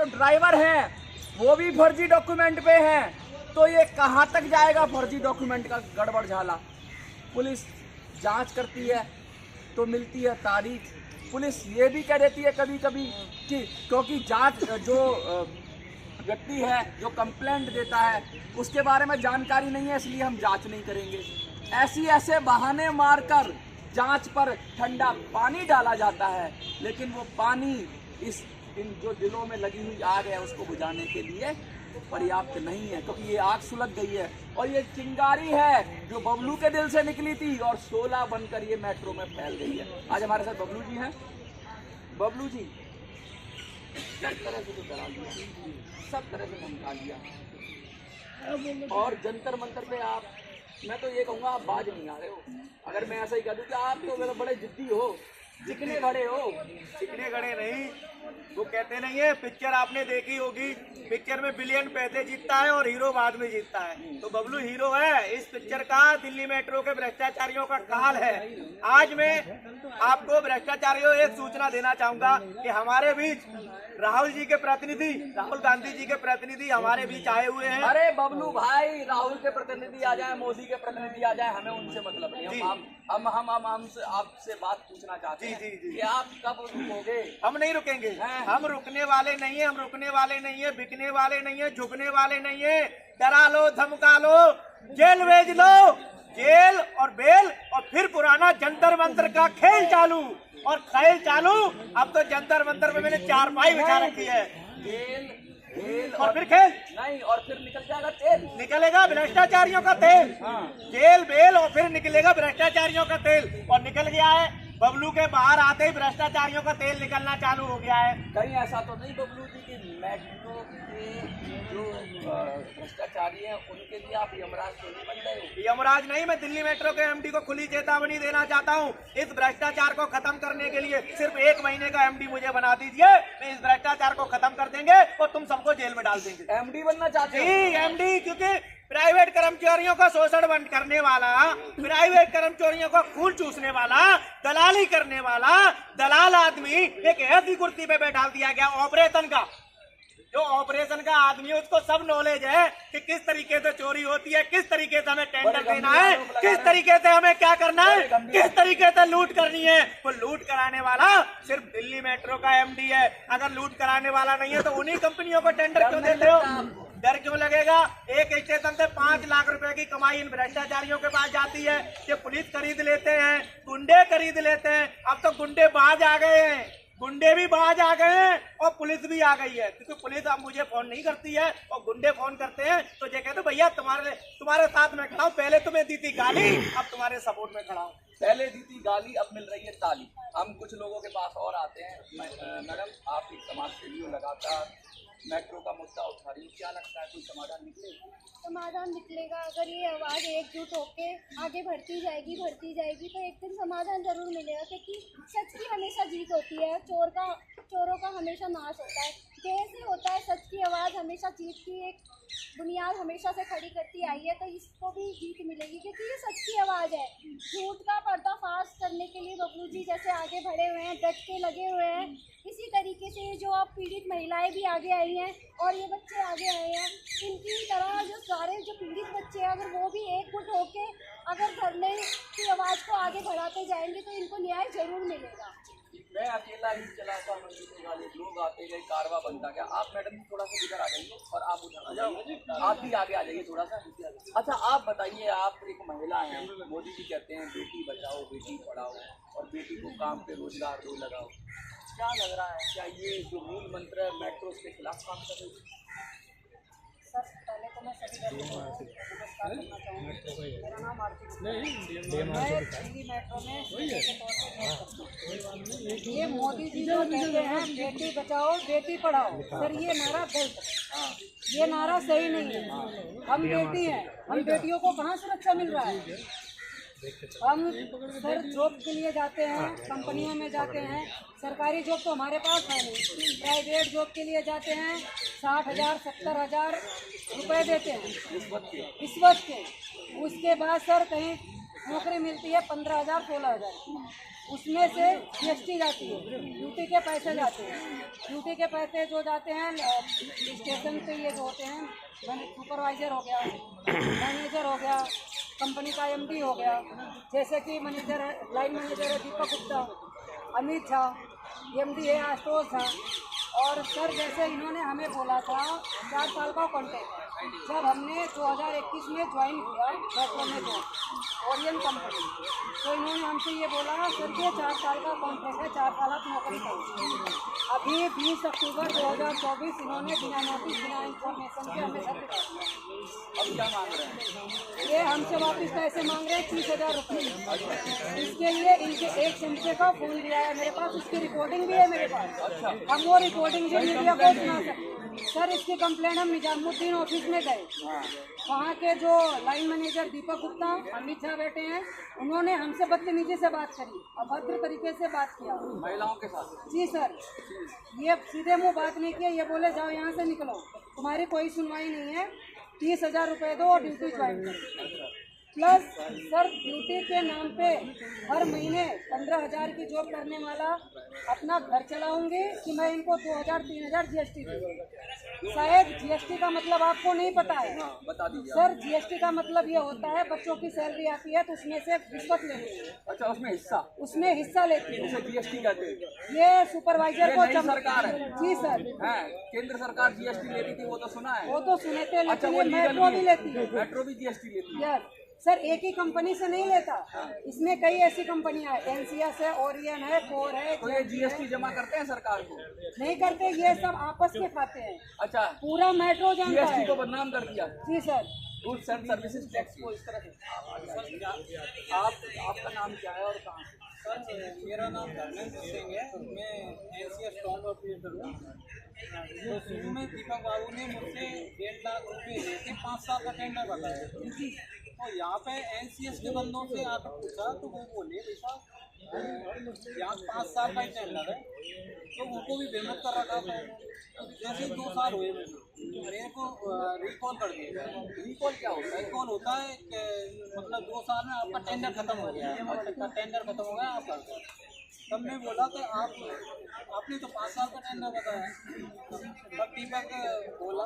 जो ड्राइवर हैं वो भी फर्जी डॉक्यूमेंट पे हैं, तो ये कहाँ तक जाएगा फर्जी डॉक्यूमेंट का गड़बड़ झाला। पुलिस जांच करती है तो मिलती है तारीख। पुलिस ये भी कह देती है कभी कभी कि क्योंकि जांच जो व्यक्ति है जो कंप्लेंट देता है उसके बारे में जानकारी नहीं है, इसलिए हम जांच नहीं करेंगे। ऐसे बहाने मारकर जांच पर ठंडा पानी डाला जाता है, लेकिन वो पानी इन जो दिलों में लगी हुई आग है उसको बुझाने के लिए पर्याप्त नहीं है, क्योंकि ये आग सुलग गई है। और ये चिंगारी है जो बबलू के दिल से निकली थी और 16 बनकर ये मेट्रो में फैल गई है। आज हमारे साथ बबलू जी हैं। बबलू जी सब तरह से तो डरा लिया, सब तरह से धमका लिया, और जंतर मंतर पे आप, मैं तो ये कहूँगा आप बाज नहीं आ रहे हो। अगर मैं ऐसा ही कह दूँ कि आप तो बड़े जिद्दी हो, चिकने खड़े हो। चिकने खड़े नहीं, वो कहते नहीं है, पिक्चर आपने देखी होगी, पिक्चर में बिलियन पैसे जीतता है और हीरो बाद में जीतता है। तो बबलू हीरो है इस पिक्चर का। दिल्ली मेट्रो के भ्रष्टाचारियों का काल है। आज मैं आपको भ्रष्टाचारियों एक सूचना देना चाहूंगा कि हमारे बीच राहुल जी के प्रतिनिधि, राहुल गांधी जी के प्रतिनिधि हमारे बीच आए हुए हैं। अरे बबलू भाई, राहुल के प्रतिनिधि आ जाए, मोदी के प्रतिनिधि आ जाए, हमें उनसे मतलब नहीं। हम आपसे बात पूछना चाहते हैं कि आप कब रुकोगे? हम नहीं रुकेंगे, हम रुकने वाले नहीं है, हम रुकने वाले नहीं है, बिकने वाले नहीं है, झुकने वाले नहीं है। डरा लो, धमका लो, जेल भेज लो, जेल और बेल, और फिर पुराना जंतर मंतर का खेल चालू और खेल चालू। अब तो जंतर मंतर में मैंने 4 पाई बिछा रखी है। जेल और फिर खेल नहीं, और फिर निकल जाएगा तेल, निकलेगा भ्रष्टाचारियों का तेल। जेल बेल और फिर निकलेगा भ्रष्टाचारियों का तेल, और निकल गया है। बबलू के बाहर आते ही भ्रष्टाचारियों का तेल निकलना चालू हो गया है। कहीं ऐसा तो नहीं बबलू जी कि मेट्रो के जो भ्रष्टाचारी हैं उनके लिए आप यमराज तो नहीं बन गए हो? यमराज नहीं, मैं दिल्ली मेट्रो के एमडी को खुली चेतावनी देना चाहता हूं। इस भ्रष्टाचार को खत्म करने के लिए सिर्फ 1 महीने का एमडी मुझे बना दीजिए। मैं इस भ्रष्टाचार को खत्म कर देंगे और तुम सबको जेल में डाल देंगे। एमडी बनना चाहते हो? जी एमडी, क्योंकि प्राइवेट कर्मचारियों का शोषण बंद करने वाला, प्राइवेट कर्मचारियों का खून चूसने वाला, दलाली करने वाला दलाल आदमी एक ऐसी कुर्सी पे बैठा दिया गया ऑपरेशन का। जो ऑपरेशन का आदमी है उसको सब नॉलेज है कि किस तरीके से चोरी होती है, किस तरीके से हमें टेंडर देना है, किस तरीके से हमें क्या करना है, किस तरीके से लूट करनी है। वो लूट कराने वाला सिर्फ दिल्ली मेट्रो का एमडी है। अगर लूट कराने वाला नहीं है तो उन्हीं कंपनियों को टेंडर क्यों देते हो? डर क्यों लगेगा? एक स्टेशन से 5 लाख रुपए की कमाई इन भ्रष्टाचारियों के पास जाती है कि पुलिस खरीद लेते हैं, गुंडे खरीद लेते हैं। अब तो गुंडे बाज आ गए हैं, गुंडे भी बाज आ गए हैं और पुलिस भी आ गई है, क्योंकि पुलिस अब मुझे फोन नहीं करती है और गुंडे फोन करते हैं तो ये कहते भैया तुम्हारे साथ में खड़ा हूं, पहले तुम्हें दी थी गाली, अब तुम्हारे सपोर्ट में खड़ा हूं। पहले दी थी गाली, अब मिल रही है ताली। हम कुछ लोगों के पास और आते हैं। मैडम, आप एक समाज सेवी हो, लगातार मेट्रो का मुद्दा उठा रही हो, क्या लगता है कोई समाधान निकलेगा? समाधान निकलेगा अगर ये आवाज़ एकजुट होके आगे बढ़ती जाएगी तो एक दिन समाधान जरूर मिलेगा, क्योंकि सच की हमेशा जीत होती है, चोरों का हमेशा नाश होता है। कैसे होता है? सच की आवाज़ हमेशा जीत की एक बुनियाद हमेशा से खड़ी करती आई है, तो इसको भी जीत मिलेगी, क्योंकि ये सच की आवाज़ है। झूठ का पर्दाफाश करने के लिए बबलू जी जैसे आगे बढ़े हुए हैं, डट के लगे हुए हैं। इसी तरीके से जो अब पीड़ित महिलाएं भी आगे आई हैं और ये बच्चे आगे आए हैं, इनकी तरह जो सारे जो पीड़ित बच्चे हैं, अगर वो भी एकजुट होके अगर धरने की आवाज़ को आगे बढ़ाते जाएंगे तो इनको न्याय जरूर मिलेगा। मैं अकेला ही चला था, लोग आते गए, कारवा बनता गया। आप मैडम जी थोड़ा सा इधर आ जाइए और आप उधर आ जाइए, आप भी आगे आ जाइए थोड़ा सा। अच्छा, आप बताइए, आप एक महिला हैं, मोदी जी कहते हैं बेटी बचाओ बेटी पढ़ाओ और बेटी को काम पे रोजगार दो लगाओ। क्या लग रहा है, क्या ये जो मूल मंत्र है मेट्रो के खिलाफ काम कर रही है? सर, पहले तो मैं सभी नमस्कार करना चाहूँगी। मेरा नाम आरती है, मैं दिल्ली मेट्रो में के तौर पर ये मोदी जी जो कहते हैं बेटी बचाओ बेटी पढ़ाओ, सर ये नारा गलत है, ये नारा सही नहीं है। हम बेटी हैं, हम बेटियों को कहाँ सुरक्षा मिल रहा है? हम सर जॉब के लिए जाते हैं, कंपनियों में जाते हैं, सरकारी जॉब तो हमारे पास है नहीं, प्राइवेट जॉब के लिए जाते हैं, 60,000 70,000 रुपए देते हैं इस वक्त के। उसके बाद सर कहीं नौकरी मिलती है 15,000 16,000, उसमें से GST जाती है, ड्यूटी के पैसे जाते हैं। ड्यूटी के पैसे जो जाते हैं स्टेशन पे, ये जो होते हैं सुपरवाइजर हो गया, मैनेजर हो गया, कंपनी का MD हो गया, जैसे कि मैनेजर है, लाइन मैनेजर है दीपक गुप्ता, अमित झा, MD है आशुतोष झा। और सर जैसे इन्होंने हमें बोला था 4 साल का कॉन्ट्रैक्ट, जब हमने 2021 में ज्वाइन किया मेट्रो में जो ओरियन कंपनी, तो इन्होंने हमसे ये बोला सर ये 4 साल का कॉन्ट्रैक्ट है, 4 साल आप नौकरी करेंगे। अभी 20 अक्टूबर 2024 इन्होंने बिना नोटिस बिना इंफॉर्मेशन के हमें सब बता दिया। अब क्या मांग रहे हैं? ये हमसे वापस पैसे मांग रहे हैं 30,000 रुपये। इसके लिए इनके एक चमचे का फोन दिया है मेरे पास, उसकी रिकॉर्डिंग भी है मेरे पास, हम वो रिकॉर्डिंग भी मीडिया को सुना सकते। सर इसकी कंप्लेंट हम निजामुद्दीन ऑफिस में गए, वहाँ के जो लाइन मैनेजर दीपक गुप्ता, अमित झा बैठे हैं, उन्होंने हमसे बदतमीजी से बात करी, अभद्र तरीके से बात किया महिलाओं के साथ। जी सर, ये सीधे मुंह बात नहीं किया, ये बोले जाओ यहाँ से निकलो, तुम्हारी कोई सुनवाई नहीं है, 30,000 रुपये दो और ड्यूटी ज्वाइन करो। प्लस सर ड्यूटी के नाम पे हर महीने 15,000 की जॉब करने वाला अपना घर चलाऊंगी कि मैं इनको 2,000-3,000 GST दूँ। शायद GST का मतलब आपको नहीं पता है। बता दीजिए सर GST का मतलब ये होता है बच्चों की सैलरी आती है तो उसमें से रिश्वत लेती है। अच्छा, उसमें हिस्सा लेती है, उसे GST कहते हैं। ये सुपरवाइजर को सरकार है। जी सर, है केंद्र सरकार GST लेती थी, वो तो सुना है। वो तो सुने थे, अच्छा, लेकिन वो ये मेट्रो भी लेती है। मेट्रो भी GST लेती है। यस सर, एक ही कंपनी से नहीं लेता, इसमें कई ऐसी कंपनियां हैं, NCS है, ओरियन है, कोर है। तो ये GST जमा करते हैं सरकार को? नहीं करते, ये सब आपस के खाते हैं। अच्छा, पूरा मेट्रो जानता GST है। को बदनाम कर दिया। जी sir. Goods and services tax को इस तरह से। आपका नाम क्या है और कहाँ से? सर मेरा नाम धर्मेंद्र सिंह है, मैं NCS स्टॉम्प ऑपरेटर हूँ। तो शुरू में दीपक बाबू ने मुझसे 1.5 लाख रुपए लेके 5 साल का टेंडर बताया। तो यहाँ पे NCS के बंदों से आकर पूछा तो वो बोले भैया यहाँ 5 साल का ही टेंडर है, तो उनको भी बेमत कर रखा था। तो जैसे ही 2 साल हुए मेरे को रिकॉल कर दिया। रिकॉल क्या होता है? रिकॉल होता है कि मतलब 2 साल में आपका टेंडर खत्म हो गया, आपका टेंडर खत्म हो गया, आप कर दो। तब मैं बोला कि आपने तो 5 साल का टेंडर बताया। तब दीपक बोला